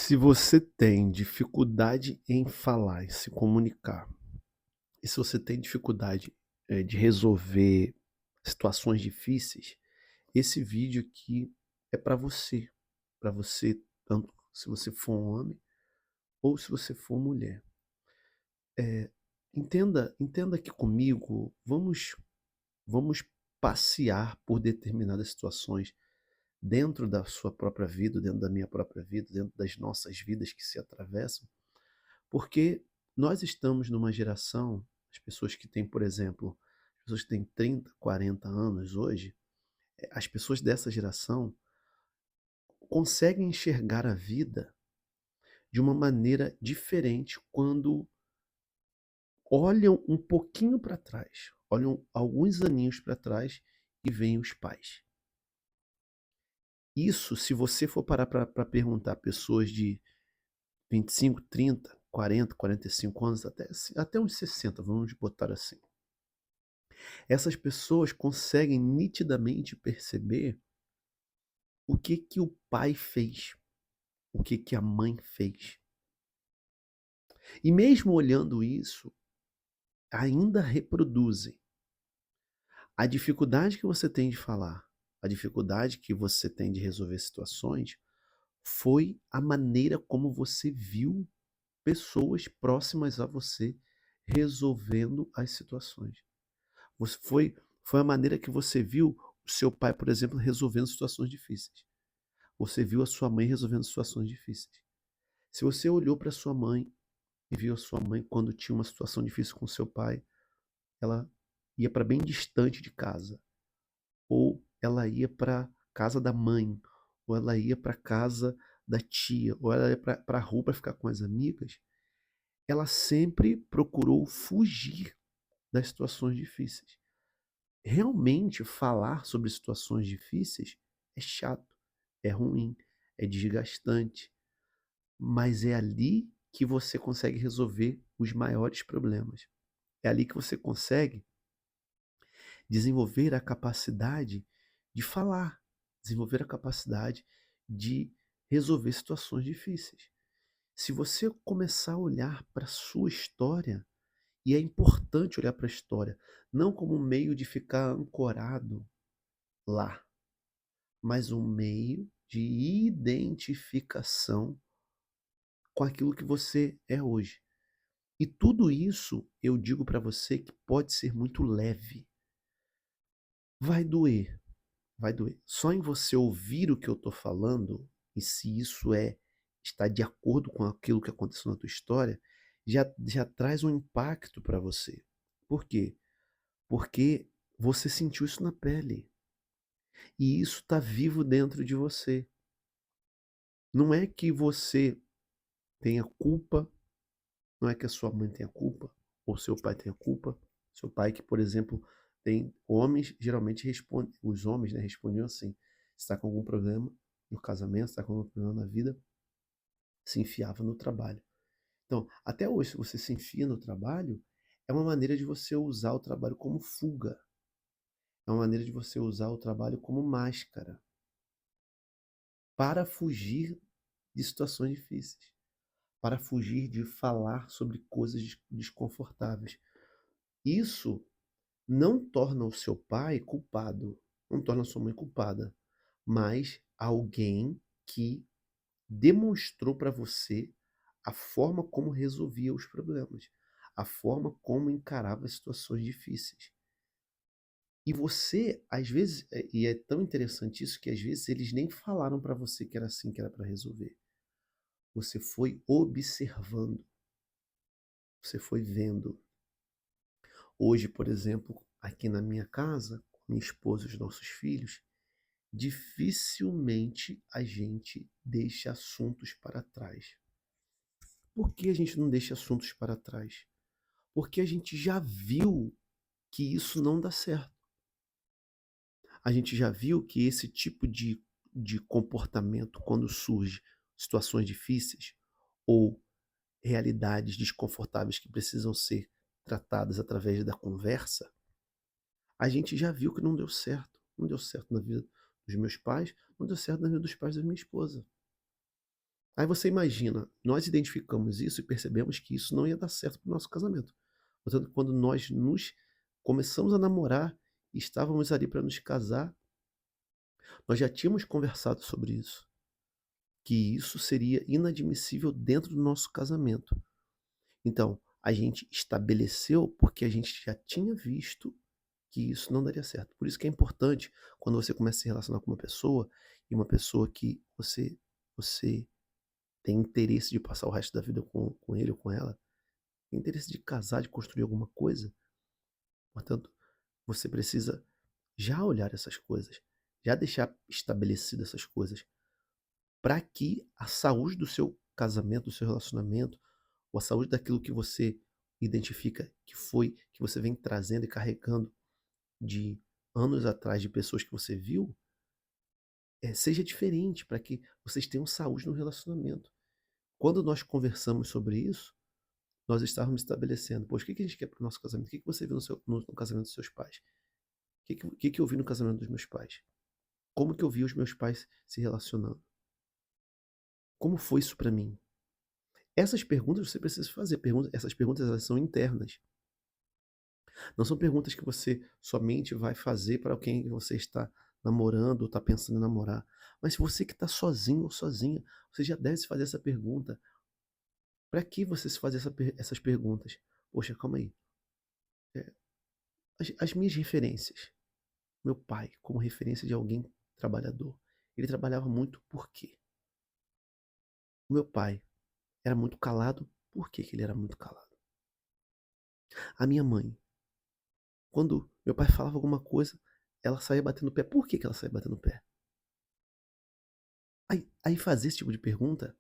Se você tem dificuldade em falar, em se comunicar, e se você tem dificuldade, de resolver situações difíceis, esse vídeo aqui é para você tanto se você for um homem ou se você for mulher. Entenda que comigo vamos passear por determinadas situações dentro da sua própria vida, dentro da minha própria vida, dentro das nossas vidas que se atravessam. Porque nós estamos numa geração, as pessoas que têm, por exemplo, as pessoas que têm 30, 40 anos hoje, as pessoas dessa geração conseguem enxergar a vida de uma maneira diferente quando olham um pouquinho para trás, olham alguns aninhos para trás e veem os pais. Isso, se você for parar para perguntar a pessoas de 25, 30, 40, 45 anos, até uns 60, vamos botar assim. Essas pessoas conseguem nitidamente perceber o que que o pai fez, o que que a mãe fez. E mesmo olhando isso, ainda reproduzem. A dificuldade que você tem de falar, a dificuldade que você tem de resolver situações, foi a maneira como você viu pessoas próximas a você resolvendo as situações. Você foi a maneira que você viu o seu pai, por exemplo, resolvendo situações difíceis. Você viu a sua mãe resolvendo situações difíceis. Se você olhou para sua mãe e viu a sua mãe quando tinha uma situação difícil com seu pai, ela ia para bem distante de casa, ou ela ia para casa da mãe, ou ela ia para casa da tia, ou ela ia para a rua para ficar com as amigas, ela sempre procurou fugir das situações difíceis. Realmente falar sobre situações difíceis é chato, é ruim, é desgastante, mas é ali que você consegue resolver os maiores problemas. É ali que você consegue desenvolver a capacidade de falar, desenvolver a capacidade de resolver situações difíceis. Se você começar a olhar para a sua história, e é importante olhar para a história, não como um meio de ficar ancorado lá, mas um meio de identificação com aquilo que você é hoje. E tudo isso eu digo para você que pode ser muito leve. Vai doer, vai doer. Só em você ouvir o que eu estou falando, e se isso está de acordo com aquilo que aconteceu na tua história, já traz um impacto para você. Por quê? Porque você sentiu isso na pele. E isso está vivo dentro de você. Não é que você tenha culpa, não é que a sua mãe tenha culpa, ou seu pai tenha culpa. Seu pai que, por exemplo, tem homens, geralmente responde, os homens, né, respondiam assim: está com algum problema no casamento, está com algum problema na vida, se enfiava no trabalho. Então, até hoje, se você se enfia no trabalho, é uma maneira de você usar o trabalho como fuga. É uma maneira de você usar o trabalho como máscara para fugir de situações difíceis, para fugir de falar sobre coisas desconfortáveis. Isso não torna o seu pai culpado, não torna a sua mãe culpada, mas alguém que demonstrou para você a forma como resolvia os problemas, a forma como encarava as situações difíceis. E você, às vezes, e é tão interessante isso que às vezes eles nem falaram para você que era assim que era para resolver. Você foi observando, você foi vendo. Hoje, por exemplo, aqui na minha casa, com minha esposa e os nossos filhos, dificilmente a gente deixa assuntos para trás. Por que a gente não deixa assuntos para trás? Porque a gente já viu que isso não dá certo. A gente já viu que esse tipo de comportamento, quando surge situações difíceis ou realidades desconfortáveis que precisam ser tratadas através da conversa, a gente já viu que não deu certo. Não deu certo na vida dos meus pais, não deu certo na vida dos pais da minha esposa. Aí você imagina, nós identificamos isso e percebemos que isso não ia dar certo para o nosso casamento. Portanto, quando nós nos começamos a namorar e estávamos ali para nos casar, nós já tínhamos conversado sobre isso, que isso seria inadmissível dentro do nosso casamento. Então, a gente estabeleceu porque a gente já tinha visto que isso não daria certo. Por isso que é importante quando você começa a se relacionar com uma pessoa e uma pessoa que você tem interesse de passar o resto da vida com ele ou com ela, tem interesse de casar, de construir alguma coisa, portanto, você precisa já olhar essas coisas, já deixar estabelecidas essas coisas, para que a saúde do seu casamento, do seu relacionamento, ou a saúde daquilo que você identifica que você vem trazendo e carregando de anos atrás, de pessoas que você viu, seja diferente, para que vocês tenham saúde no relacionamento. Quando nós conversamos sobre isso, nós estávamos estabelecendo, poxa, o que a gente quer para o nosso casamento? O que você viu no casamento dos seus pais? O que eu vi no casamento dos meus pais? Como que eu vi os meus pais se relacionando? Como foi isso para mim? Essas perguntas você precisa fazer. Essas perguntas elas são internas. Não são perguntas que você somente vai fazer para quem você está namorando ou está pensando em namorar. Mas você que está sozinho ou sozinha, você já deve se fazer essa pergunta. Para que você se fazer essas perguntas? Poxa, calma aí. É, as minhas referências. Meu pai, como referência de alguém trabalhador. Ele trabalhava muito por quê? O meu pai era muito calado. Por que que ele era muito calado? A minha mãe, quando meu pai falava alguma coisa, ela saía batendo o pé. Por que que ela saía batendo o pé? Aí fazer esse tipo de pergunta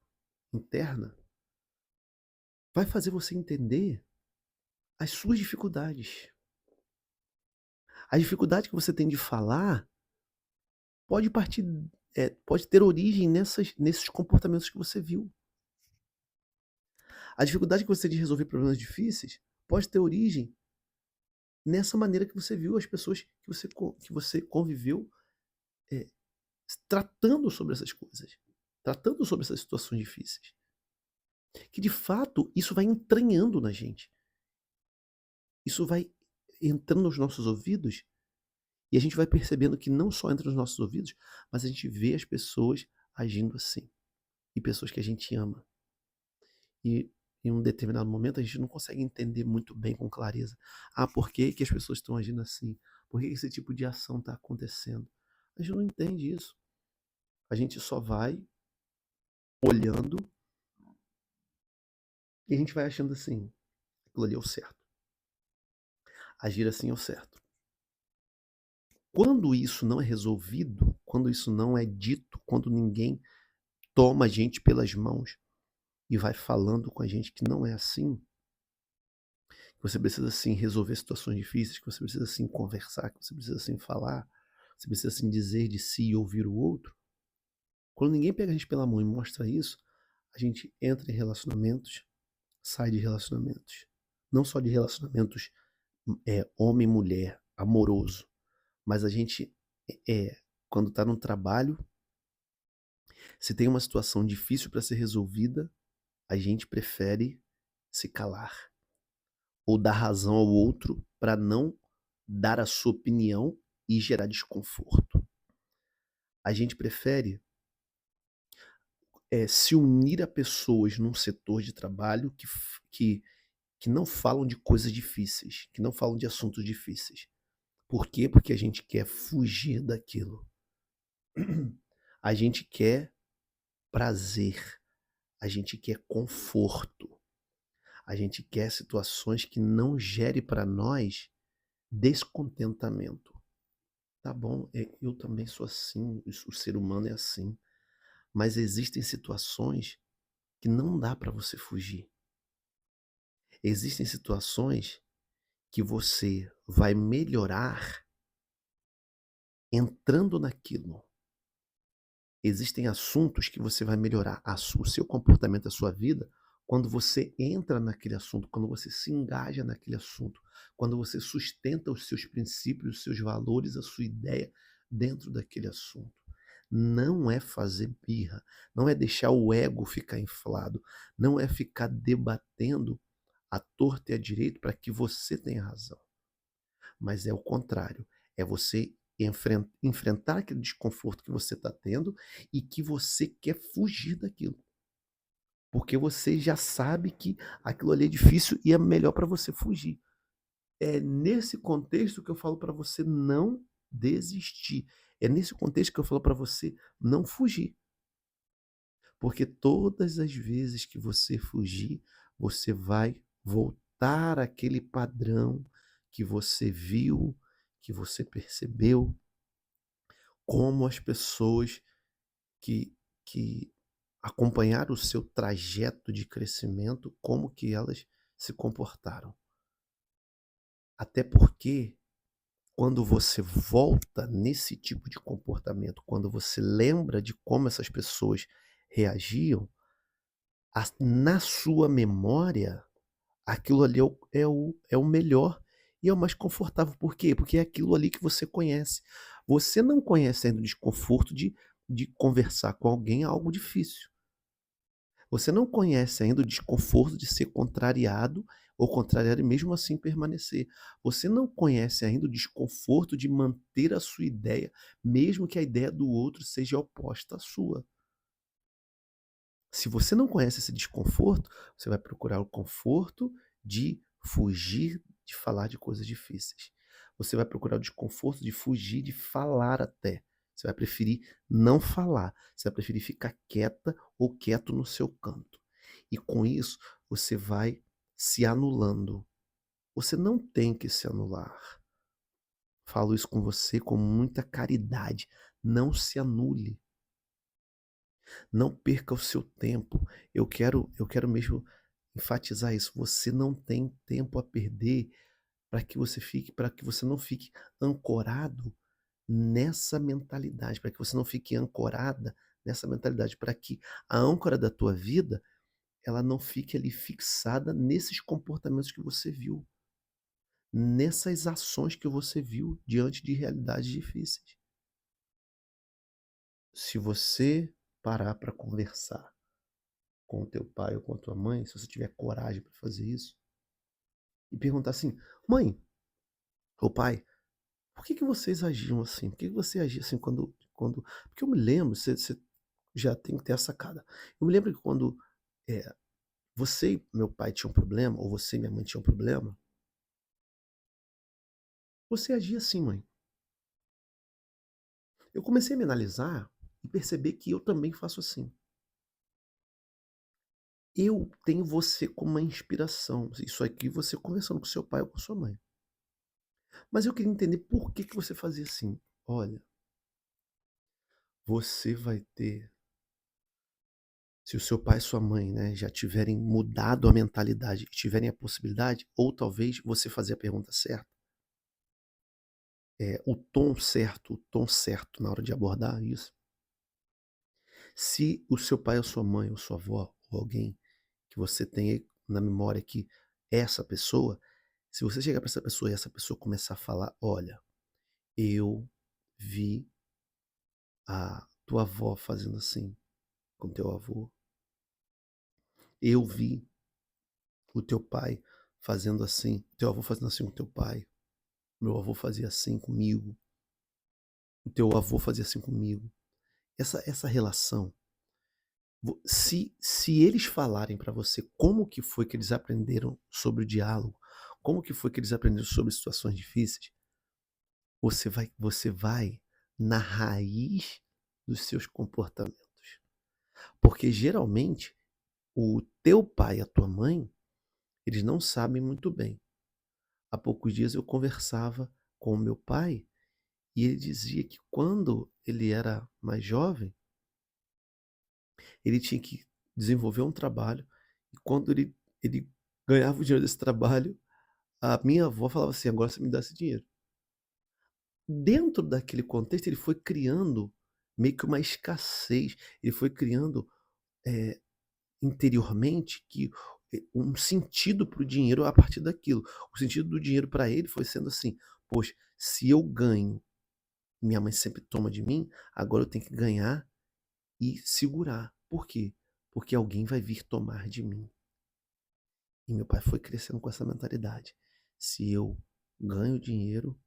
interna vai fazer você entender as suas dificuldades. A dificuldade que você tem de falar pode partir, pode ter origem nesses comportamentos que você viu. A dificuldade que você tem de resolver problemas difíceis pode ter origem nessa maneira que você viu as pessoas que você conviveu, eh, tratando sobre essas coisas, tratando sobre essas situações difíceis. Que de fato isso vai entranhando na gente. Isso vai entrando nos nossos ouvidos e a gente vai percebendo que não só entra nos nossos ouvidos, mas a gente vê as pessoas agindo assim. E pessoas que a gente ama. E em um determinado momento a gente não consegue entender muito bem com clareza. Ah, por que que as pessoas estão agindo assim? Por que esse tipo de ação está acontecendo? A gente não entende isso. A gente só vai olhando e a gente vai achando assim, aquilo ali é o certo. Agir assim é o certo. Quando isso não é resolvido, quando isso não é dito, quando ninguém toma a gente pelas mãos e vai falando com a gente que não é assim, que você precisa sim resolver situações difíceis, que você precisa sim conversar, que você precisa sim falar, você precisa sim dizer de si e ouvir o outro. Quando ninguém pega a gente pela mão e mostra isso, a gente entra em relacionamentos, sai de relacionamentos. Não só de relacionamentos homem-mulher, amoroso, mas a gente, quando está no trabalho, se tem uma situação difícil para ser resolvida, a gente prefere se calar ou dar razão ao outro para não dar a sua opinião e gerar desconforto. A gente prefere se unir a pessoas num setor de trabalho que não falam de coisas difíceis, que não falam de assuntos difíceis. Por quê? Porque a gente quer fugir daquilo. A gente quer prazer, a gente quer conforto, a gente quer situações que não gerem para nós descontentamento. Tá bom, eu também sou assim, o ser humano é assim, mas existem situações que não dá para você fugir. Existem situações que você vai melhorar entrando naquilo. Existem assuntos que você vai melhorar o seu comportamento, a sua vida, quando você entra naquele assunto, quando você se engaja naquele assunto, quando você sustenta os seus princípios, os seus valores, a sua ideia dentro daquele assunto. não é fazer birra, não é deixar o ego ficar inflado, não é ficar debatendo à torta e à direita para que você tenha razão. Mas é o contrário, é você enfrentar aquele desconforto que você está tendo e que você quer fugir daquilo. Porque você já sabe que aquilo ali é difícil e é melhor para você fugir. É nesse contexto que eu falo para você não desistir. É nesse contexto que eu falo para você não fugir. Porque todas as vezes que você fugir, você vai voltar àquele padrão que você viu, que você percebeu, como as pessoas que acompanharam o seu trajeto de crescimento, como que elas se comportaram. Até porque quando você volta nesse tipo de comportamento, quando você lembra de como essas pessoas reagiam, na sua memória, aquilo ali é o melhor e é o mais confortável. Por quê? Porque é aquilo ali que você conhece. Você não conhece ainda o desconforto de conversar com alguém, é algo difícil. Você não conhece ainda o desconforto de ser contrariado ou contrariado e mesmo assim permanecer. Você não conhece ainda o desconforto de manter a sua ideia, mesmo que a ideia do outro seja oposta à sua. Se você não conhece esse desconforto, você vai procurar o conforto de fugir de falar de coisas difíceis. Você vai procurar o desconforto de fugir de falar até. Você vai preferir não falar. Você vai preferir ficar quieta ou quieto no seu canto. E com isso, você vai se anulando. Você não tem que se anular. Falo isso com você com muita caridade. Não se anule. Não perca o seu tempo. Eu quero mesmo enfatizar isso. Você não tem tempo a perder para que você não fique ancorado nessa mentalidade, para que você não fique ancorada nessa mentalidade, para que a âncora da tua vida, ela não fique ali fixada nesses comportamentos que você viu, nessas ações que você viu diante de realidades difíceis. Se você parar para conversar com o teu pai ou com a tua mãe, se você tiver coragem para fazer isso, e perguntar assim: mãe ou pai, por que vocês agiam assim? Por que você agia assim quando. Porque eu me lembro, você já tem que ter a sacada. Eu me lembro que quando é, você e meu pai tinham um problema, ou você e minha mãe tinham um problema, você agia assim, mãe. Eu comecei a me analisar e perceber que eu também faço assim. Eu tenho você como uma inspiração. Isso aqui você conversando com seu pai ou com sua mãe. Mas eu queria entender por que você fazia assim. Olha, você vai ter, se o seu pai e sua mãe, né, já tiverem mudado a mentalidade e tiverem a possibilidade, ou talvez você fazer a pergunta certa, o tom certo na hora de abordar isso. Se o seu pai ou sua mãe ou sua avó ou alguém que você tem aí na memória que é essa pessoa, se você chegar para essa pessoa e essa pessoa começar a falar, olha, eu vi a tua avó fazendo assim com teu avô, eu vi o teu pai fazendo assim, teu avô fazendo assim com teu pai, meu avô fazia assim comigo, o teu avô fazia assim comigo. Essa relação, se eles falarem para você como que foi que eles aprenderam sobre o diálogo, como que foi que eles aprenderam sobre situações difíceis, você vai na raiz dos seus comportamentos. Porque geralmente o teu pai e a tua mãe, eles não sabem muito bem. Há poucos dias eu conversava com o meu pai e ele dizia que quando ele era mais jovem, ele tinha que desenvolver um trabalho e quando ele ganhava o dinheiro desse trabalho, a minha avó falava assim: agora você me dá esse dinheiro. Dentro daquele contexto, ele foi criando meio que uma escassez, ele foi criando eh, interiormente que um sentido para o dinheiro a partir daquilo. O sentido do dinheiro para ele foi sendo assim: poxa, se eu ganho minha mãe sempre toma de mim, agora eu tenho que ganhar e segurar. Por quê? Porque alguém vai vir tomar de mim. E meu pai foi crescendo com essa mentalidade. Se eu ganho dinheiro,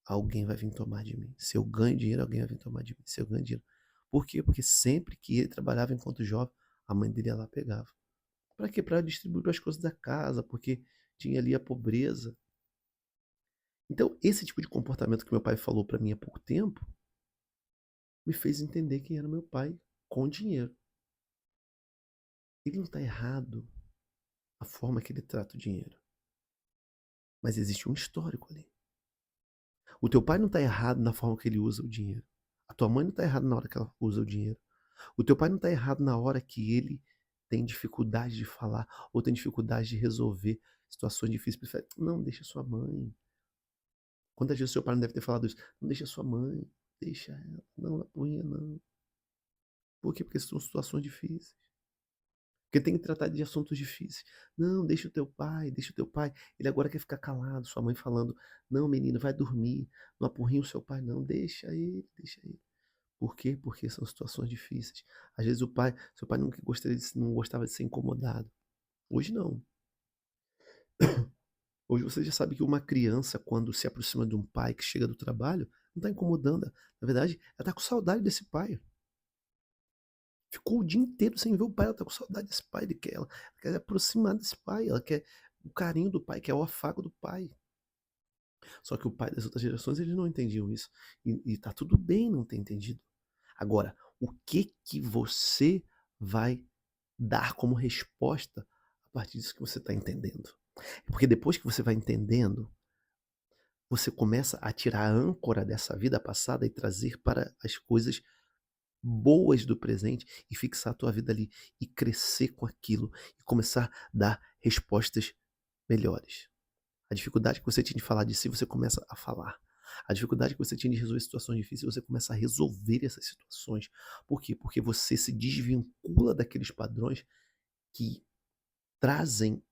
alguém vai vir tomar de mim. Se eu ganho dinheiro, alguém vai vir tomar de mim. Se eu ganho dinheiro. Por quê? Porque sempre que ele trabalhava enquanto jovem, a mãe dele ia lá e pegava. Para quê? Para distribuir as coisas da casa, porque tinha ali a pobreza. Então, esse tipo de comportamento que meu pai falou para mim há pouco tempo, me fez entender quem era meu pai com dinheiro. Ele não está errado a forma que ele trata o dinheiro, mas existe um histórico ali. O teu pai não está errado na forma que ele usa o dinheiro. A tua mãe não está errada na hora que ela usa o dinheiro. O teu pai não está errado na hora que ele tem dificuldade de falar ou tem dificuldade de resolver situações difíceis. Ele fala, não, deixa sua mãe. Quantas vezes seu pai não deve ter falado isso? Não deixa sua mãe, deixa ela. Não, apunha não. Por quê? Porque são situações difíceis. Porque tem que tratar de assuntos difíceis. Não, deixa o teu pai, deixa o teu pai. Ele agora quer ficar calado. Sua mãe falando, não, menino, vai dormir. Não apurrinha o seu pai, não. Deixa ele, deixa ele. Por quê? Porque são situações difíceis. Às vezes seu pai nunca gostaria não gostava de ser incomodado. Hoje não. Hoje você já sabe que uma criança, quando se aproxima de um pai que chega do trabalho, não está incomodando. Na verdade, ela está com saudade desse pai. Ficou o dia inteiro sem ver o pai, ela tá com saudade desse pai, ela quer se aproximar desse pai, ela quer o carinho do pai, quer o afago do pai. Só que o pai das outras gerações, eles não entendiam isso. E tá tudo bem não ter entendido. Agora, o que que você vai dar como resposta a partir disso que você está entendendo? Porque depois que você vai entendendo, você começa a tirar a âncora dessa vida passada e trazer para as coisas boas do presente e fixar a tua vida ali e crescer com aquilo e começar a dar respostas melhores. A dificuldade que você tinha de falar de si, você começa a falar. A dificuldade que você tinha de resolver situações difíceis, você começa a resolver essas situações. Por quê? Porque você se desvincula daqueles padrões que trazem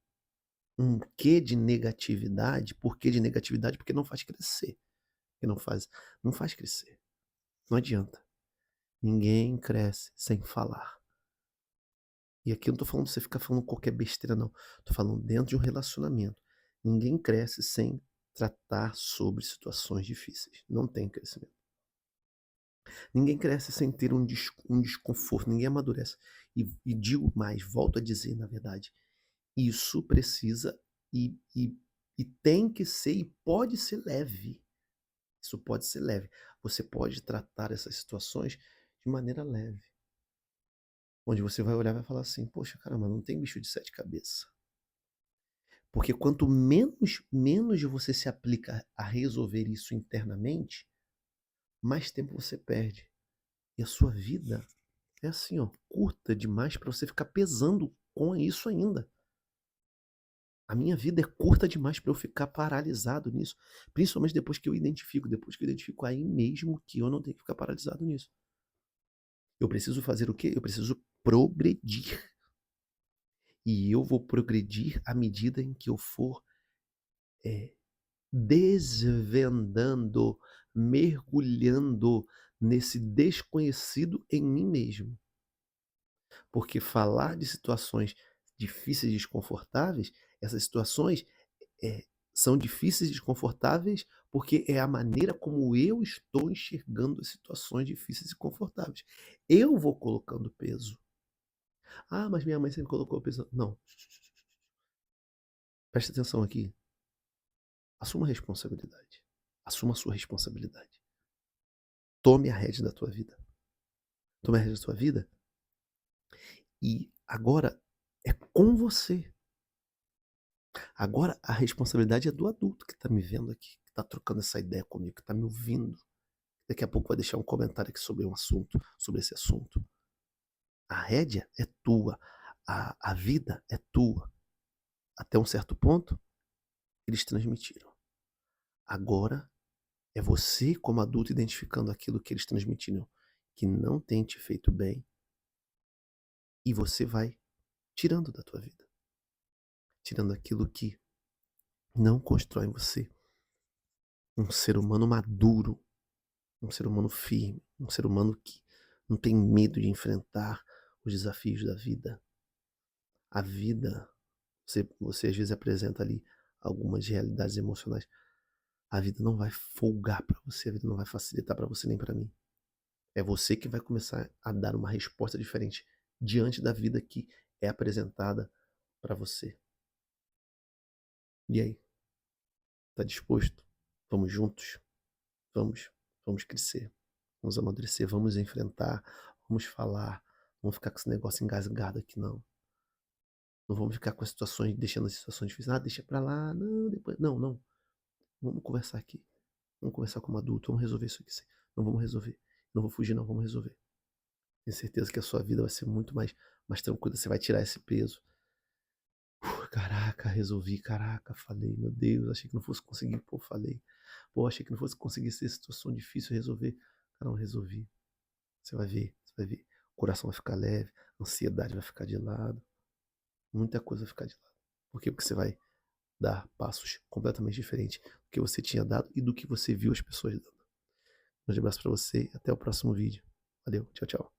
um quê de negatividade. Por quê de negatividade? Porque não faz crescer. Porque não faz crescer. Não adianta. Ninguém cresce sem falar. E aqui eu não tô falando pra você ficar falando qualquer besteira, não. Tô falando dentro de um relacionamento. Ninguém cresce sem tratar sobre situações difíceis. Não tem crescimento. Ninguém cresce sem ter um desconforto. Ninguém amadurece. E digo mais, volto a dizer, na verdade, isso precisa e tem que ser e pode ser leve. Isso pode ser leve. Você pode tratar essas situações de maneira leve. Onde você vai olhar e vai falar assim, poxa, caramba, não tem bicho de 7 cabeças. Porque quanto menos você se aplica a resolver isso internamente, mais tempo você perde. E a sua vida é assim, ó, curta demais para você ficar pesando com isso ainda. A minha vida é curta demais para eu ficar paralisado nisso. Principalmente depois que eu identifico aí mesmo que eu não tenho que ficar paralisado nisso. Eu preciso fazer o quê? Eu preciso progredir. E eu vou progredir à medida em que eu for é, desvendando, mergulhando nesse desconhecido em mim mesmo. Porque falar de situações difíceis e desconfortáveis, essas situações é, são difíceis e desconfortáveis porque é a maneira como eu estou enxergando as situações difíceis e confortáveis. Eu vou colocando peso. Ah, mas minha mãe sempre colocou peso. Não. Presta atenção aqui. Assuma a responsabilidade. Assuma a sua responsabilidade. Tome a rédea da tua vida. Tome a rédea da tua vida e agora é com você. Agora a responsabilidade é do adulto que está me vendo aqui, que está trocando essa ideia comigo, que está me ouvindo. Daqui a pouco vai deixar um comentário aqui sobre um assunto, sobre esse assunto. A rédea é tua, a vida é tua. Até um certo ponto, eles transmitiram. Agora é você, como adulto, identificando aquilo que eles transmitiram que não tem te feito bem e você vai tirando da tua vida. Tirando aquilo que não constrói em você um ser humano maduro, um ser humano firme, um ser humano que não tem medo de enfrentar os desafios da vida. A vida, você às vezes apresenta ali algumas realidades emocionais. A vida não vai folgar para você, a vida não vai facilitar para você nem para mim. É você que vai começar a dar uma resposta diferente diante da vida que é apresentada para você. E aí, tá disposto? Vamos juntos? Vamos, vamos crescer, vamos amadurecer, vamos enfrentar, vamos falar, vamos ficar com esse negócio engasgado aqui não. Não vamos ficar com as situações, deixando as situações difíceis. Ah, deixa pra lá, não, depois. Não, não. Vamos conversar aqui. Vamos conversar como adulto, vamos resolver isso aqui. Não vamos resolver. Não vou fugir, não, vamos resolver. Tenho certeza que a sua vida vai ser muito mais tranquila. Você vai tirar esse peso. Caraca, resolvi, caraca, falei, meu Deus, achei que não fosse conseguir, pô, falei. Pô, achei que não fosse conseguir ser situação difícil resolver. Cara, não resolvi. Você vai ver, você vai ver. O coração vai ficar leve, a ansiedade vai ficar de lado, muita coisa vai ficar de lado. Por quê? Porque você vai dar passos completamente diferentes do que você tinha dado e do que você viu as pessoas dando. Um grande abraço pra você e até o próximo vídeo. Valeu, tchau, tchau.